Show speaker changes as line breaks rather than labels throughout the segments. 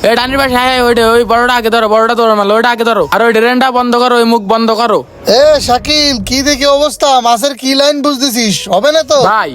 এই ডানির পাশে ওই বড়টা আগে ধরো, বড়টা ধরো মাল, ওইটা আগে ধরো, আর ওই ড্রেনটা বন্ধ করো, ওই মুখ বন্ধ করো।
এ শাকিল, কি দেখি অবস্থা? মাছের কি লাইন বুঝতেছিস? হবে না তো
ভাই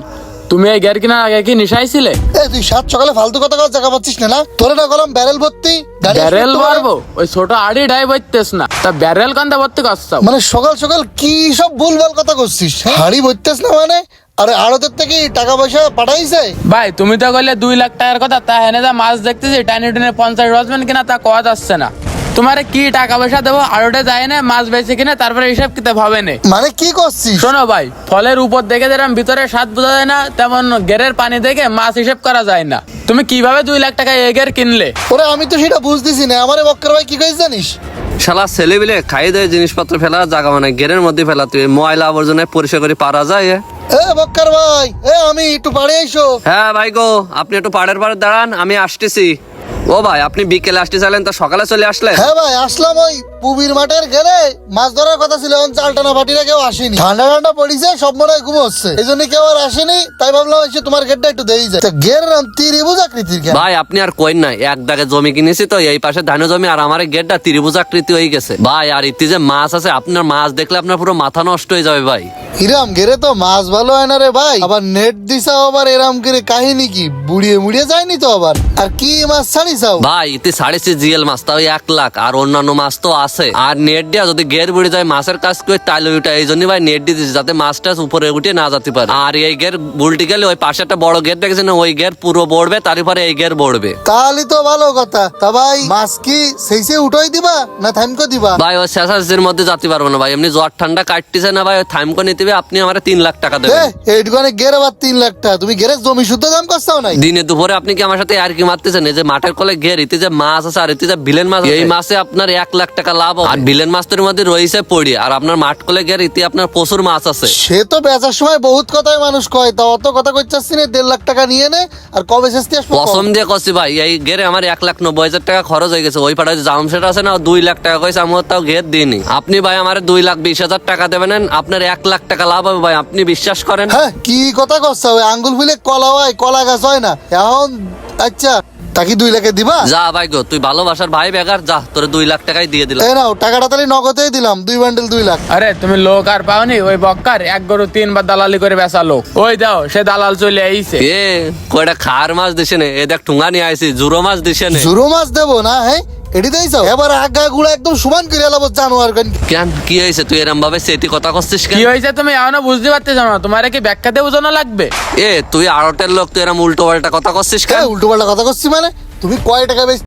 তুমি এই গ্যার কিনার আগে কি নিশাইছিলে?
তুই সাত সকালে ফালতু কথা কওয়ার জায়গা পাচ্ছিস না? তোরে না গেলাম ব্যারেল ভর্তি গাড়ি
ব্যারেল
আসবে তো
মারবো? ওই ছোট আড়ি ডাই বইতেছ না, তা ব্যারেল কান্দা ভর্তি করছাও?
মানে সকাল সকাল কি সব ভুলভাল কথা করছিস? হাড়ি ভরতেস না মানে? আরে আড়তের থেকে টাকা পয়সা পাঠাইছে?
ভাই তুমি তো কইলে 2 লাখ টাকার কথা, তা হেনে যা মাছ দেখতেছি টাইনি টেনে 50 রজমেন কিনা, তা কোয়া যাচ্ছে না। তোমারে কি টাকা পয়সা দেবো? আড়টে যায় না, মাছ বেঁচে কিনে তারপরে হিসাব কিতাব হবে না।
মানে কি করছিস?
শোনো ভাই, ফলের উপর দেখে যেরকম ভিতরে স্বাদ বোঝা যায় না, তেমন গেরের পানি দেখে মাছ হিসেব করা যায় না। তুমি কিভাবে 2 লাখ টাকা এগের কিনলে?
ওরে আমি তো সেটা বুঝতেছি না। আমারে বক্কর ভাই কি কইছ জানিস?
শালা ছেলে বিলে খাই দেয় জিনিসপত্র ফেলা জায়গা মানে গেরের মধ্যে ফেলা, তুই ময়লা আবর্জনায় পরিষ্কার করে পারা যায়।
বক্কর ভাই, আমি একটু পাড়ে আইসো।
হ্যাঁ ভাই গো, আপনি একটু পাড়ের পাড়ে দাঁড়ান, আমি আসতেছি। ও ভাই, আপনি বিকেলে আসতে চাইলেন, তো সকালে চলে আসলেন?
হ্যাঁ ভাই আসলাম, ওই পুবির মাঠের গেলে মাছ ধরার কথা ছিল, এখন চাল টানা পাটিরা কেউ আসেনি। ঠান্ডা ঠান্ডা পড়িছে, সব মনে হয় ঘুমোচ্ছে, এই জন্য কেউ আর আসেনি। তাই ভাবলাম এসে তোমার গেটটা একটু দেই যায়। গের নাম ত্রিভুজ আকৃতির কেন?
ভাই আপনি আর কইন নাই, এক দাগে জমি কিনেছি তো এই পাশে ধান জমি, আর আমার গেটটা ত্রিভুজ আকৃতি হয়ে গেছে ভাই। আর ইতি যে মাছ আছে, আপনার মাছ দেখলে আপনার পুরো মাথা নষ্ট হয়ে যাবে ভাই।
হিরাম গেরে তো মাছ ভালো হয় না রে ভাই, আবার নেট দিছাও, আবার এরাম করে কাহিনী কি বুড়িয়ে মুড়িয়ে যায়নি তো আবার? আর কি মাছ ছাড়িছাও?
ভাই ইতি ছাড়েছি জিএল মাছ, তাও 1 লাখ, আর অন্যান্য মাছ তো আছে। আর নেট দিয়া যদি গের বুড়ে যায় মাছের কাজ করে তাইলে ওইটা, এই জন্য ভাই নেট দিয়ে দিচ্ছি, যাতে মাছটা উপরে উঠে না যেতে পারে। আর এই গের বুলটি গেলে ওই পাশে একটা বড় গেট দেখেছেন, ওই গের পুরো বড়বে, তারপরে এই গের বড়বে।
তাহলে তো ভালো কথা। তা ভাই মাছ কি সেইসে উঠাই দিবা না থাইমকো দিবা?
ভাই ওই শেষের মধ্যে যেতে পারবো না ভাই, এমনি জ্বর ঠান্ডা কাটতেছে না ভাই, ওই থাইমকো নিতে হবে। আপনি আমার 3 লাখ টাকা দেবেন।
এইটুকানে গের আবার 3 লাখ টাকা? তুমি গেরের জমি শুদ্ধ দাম করছাও নাই?
দিনে দুপুরে আপনি কি আমার সাথে আর কি মারতেছেন? এই যে মাঠের কলে গের, ইতে যে মাছ আছে আর ইতে যে বিলেন মাছ, এই মাছে আপনার 1 লাখ টাকা লাভ হবে। আর বিলেন মাছের মধ্যে রয়েছে পড়ি, আর আপনার মাঠ কলে গের, ইতে আপনার প্রচুর মাছ আছে।
সে তো বেচার সময় বহুত কথাই মানুষ কয়, তা অত কথা কইতাছি না। 1.5 লাখ টাকা নিয়ে নে, আর কবে শেষতে আসবো?
পছম দিয়ে কছি ভাই, এই গেরে আমার 1,90,000 টাকা খরচ হয়ে গেছে। ওই পাড়ায় জাম সেট আছে না, 2 লাখ টাকা কইছে, আমি তাও ঘের দিইনি। আপনি ভাই আমার 2,20,000 টাকা দেবেন, আপনার 1 লাখ টাকা লাভ হবে ভাই, আপনি বিশ্বাস করেন।
হ্যাঁ কি কথা করছা? ওই আঙ্গুল ফুলে কলা হয়, কলা গাছ হয় না এখন? আচ্ছা তাকে 2 লাখে দিবা?
যা ভাই গো, তুই ভালোবাসার ভাই বেগার, যা তোরে 2 লাখ টাকাই দিয়ে দিলাম।
এই নাও টাকাটা, তাহলে নগদেই দিলাম 2 বান্ডেল 2 লাখ।
আরে তুমি লোক আর পাওনি? ওই বক্কার 1 গরু 3 বার দালালি করে বেচা লোক, ওই দাও সে দালাল চলে আইছে।
এ কয়টা খার মাছ দিছে নে, এ দেখ ঠুঙ্গা নিয়ে আইছি, জুরো মাছ দিছে নে।
জুরো মাছ দেবো না? হ্যাঁ এটি দিয়েছো? এবার আগা গুলা একদম সমান করে এলাবো জানোয়ার।
কেন কি হয়েছে? তুই এরম ভাবে সেটি কথা করছিস কেন?
কি হয়েছে তুমি এখনো বুঝতে পারতেছ না? তোমার কি ব্যাখ্যাতে বোঝানো লাগবে?
এ তুই আড়টের লোক, তুই এরম উল্টো পাল্টা কথা করছিস কেন?
উল্টো পাল্টা কথা করছি মানে? তুমি কয় টাকা বেশি